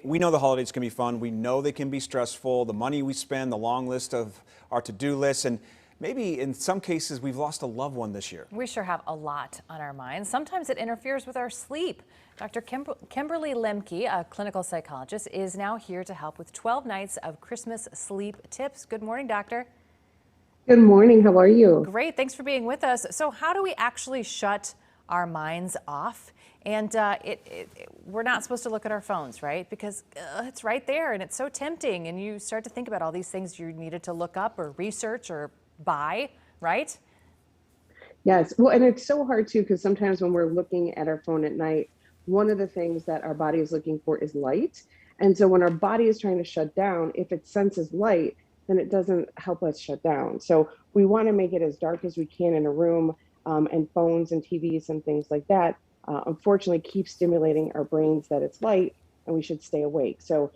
We know the holidays can be fun. We know they can be stressful. The money we spend, the long list of our to-do lists, and maybe in some cases we've lost a loved one this year. We sure have a lot on our minds. Sometimes it interferes with our sleep. Dr. Kimberly Lemke, a clinical psychologist, is now here to help with 12 nights of Christmas sleep tips. Good morning, doctor. Good morning. How are you? Great. Thanks for being with us. So how do we actually shut our minds off? And we're not supposed to look at our phones, right? Because it's right there and it's so tempting. And you start to think about all these things you needed to look up or research or buy, right? Yes. Well, and it's so hard too, because sometimes when we're looking at our phone at night, one of the things that our body is looking for is light. And so when our body is trying to shut down, if it senses light, then it doesn't help us shut down. So we want to make it as dark as we can in a room, and phones and TVs and things like that, unfortunately keep stimulating our brains that it's light and we should stay awake. So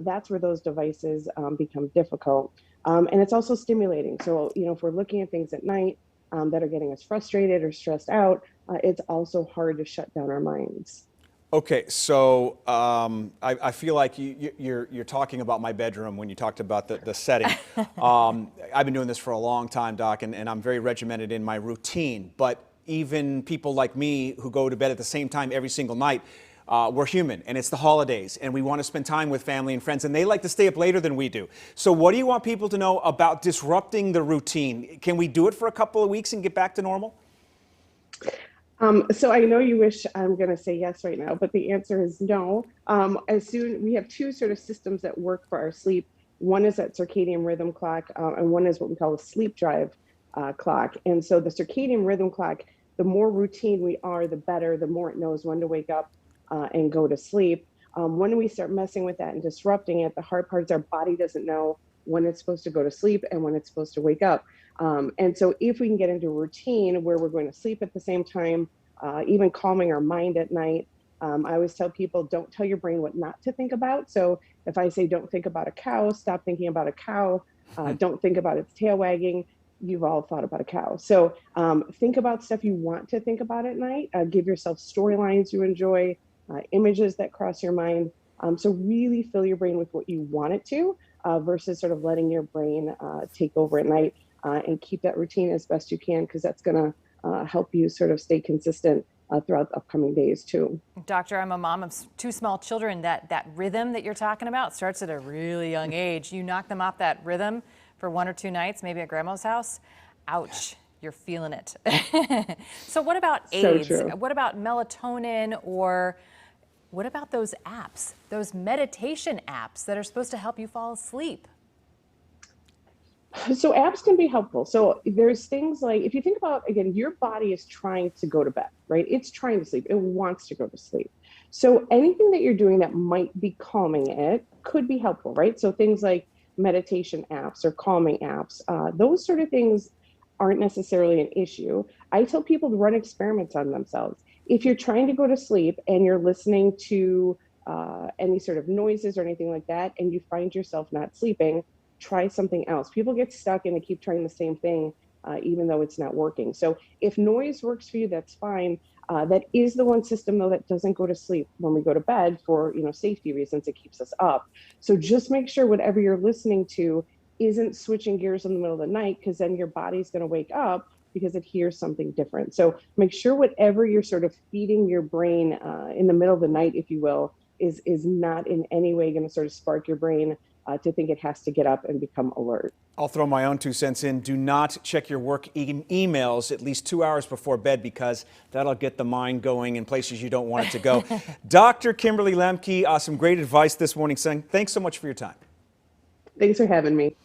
that's where those devices become difficult. And it's also stimulating. So, if we're looking at things at night that are getting us frustrated or stressed out, it's also hard to shut down our minds. Okay, so I feel like you're talking about my bedroom when you talked about the setting. I've been doing this for a long time, Doc, and I'm very regimented in my routine. But even people like me who go to bed at the same time every single night, we're human, and it's the holidays, and we want to spend time with family and friends, and they like to stay up later than we do. So what do you want people to know about disrupting the routine? Can we do it for a couple of weeks and get back to normal? So I know you wish I'm going to say yes right now, but the answer is no. We have two sort of systems that work for our sleep. One is that circadian rhythm clock, and one is what we call a sleep drive clock. And so the circadian rhythm clock, the more routine we are, the better, the more it knows when to wake up and go to sleep. When we start messing with that and disrupting it, the hard part is our body doesn't know when it's supposed to go to sleep and when it's supposed to wake up. And so if we can get into a routine where we're going to sleep at the same time, even calming our mind at night, I always tell people, don't tell your brain what not to think about. So if I say, don't think about a cow, stop thinking about a cow. Don't think about its tail wagging. You've all thought about a cow. So think about stuff you want to think about at night. Give yourself storylines you enjoy, images that cross your mind. So really fill your brain with what you want it to, versus sort of letting your brain take over at night. And keep that routine as best you can, because that's going to help you sort of stay consistent throughout the upcoming days too. Doctor, I'm a mom of two small children. That rhythm that you're talking about starts at a really young age. You knock them off that rhythm for 1 or 2 nights, maybe at grandma's house. Ouch, you're feeling it. So what about aids? So true. What about melatonin, or what about those apps, those meditation apps that are supposed to help you fall asleep? So apps can be helpful. So there's things like, if you think about, again, your body is trying to go to bed, right? It's trying to sleep. It wants to go to sleep. So anything that you're doing that might be calming it could be helpful, right? So things like meditation apps or calming apps, those sort of things aren't necessarily an issue. I tell people to run experiments on themselves. If you're trying to go to sleep and you're listening to any sort of noises or anything like that, and you find yourself not sleeping, try something else. People get stuck and they keep trying the same thing, even though it's not working. So if noise works for you, that's fine. That is the one system though that doesn't go to sleep when we go to bed for safety reasons. It keeps us up. So just make sure whatever you're listening to isn't switching gears in the middle of the night, because then your body's going to wake up because it hears something different. So make sure whatever you're sort of feeding your brain in the middle of the night, if you will, is not in any way going to sort of spark your brain to think it has to get up and become alert. I'll throw my own 2 cents in. Do not check your work emails at least 2 hours before bed, because that'll get the mind going in places you don't want it to go. Dr. Kimberly Lemke, some great advice this morning. Thanks so much for your time. Thanks for having me.